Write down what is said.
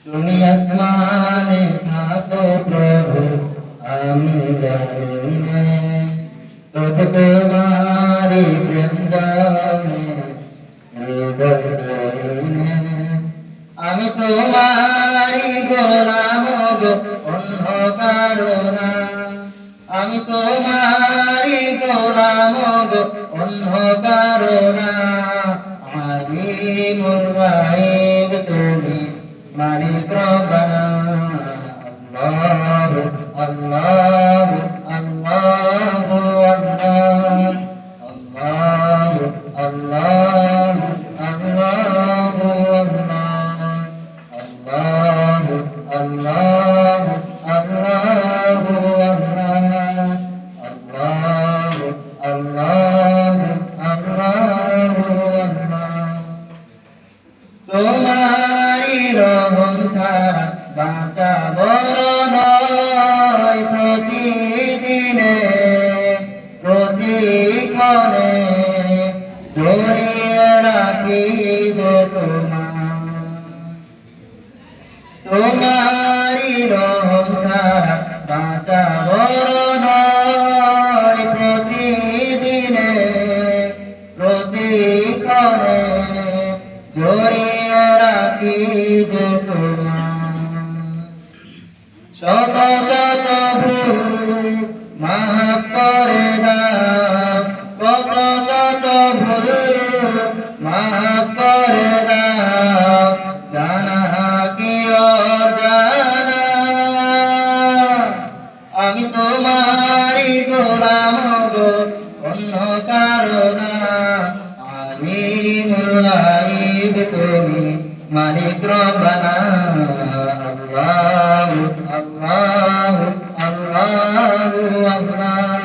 তুমি আসমানে থাকো প্রভু আমি জানি না, তবু তোমারি প্রেম জানে হৃদয় জানে। আমি তোমারি গোলাম গো অন্য কারো না, আমি তোমারি গোলাম গো অন্য কারো না। আলিমুল গায়ব তুমি মালিক রব্বানা। আল্লাহু আল্লাহু আল্লাহু আল্লাহু আল্লাহু আল্লাহু আল্লাহু আল্লাহু আল্লাহু আল্লাহু আল্লাহু আল্লাহু তোমারি রহম ছাড়া বাঁচা বড় নয়, প্রতিদিনে প্রতিক্ষণে জড়িয়ে রাখি যে তোমারি রহম ছাড়া বাঁচা বড় নয়, প্রতিদিনে প্রতিক্ষণে জড়িয়ে রাখি যে শত শত ভুল মাফ করে দাও, কত শত ভুল মাফ করে দাও, জানা কি অজানা। আমি তোমারি গোলাম গো অন্য কারো না। আলিমুল গায়ব তুমি মালিক রব্বানা। আল্লাহু আল্লাহু আল্লাহু আল্লাহ।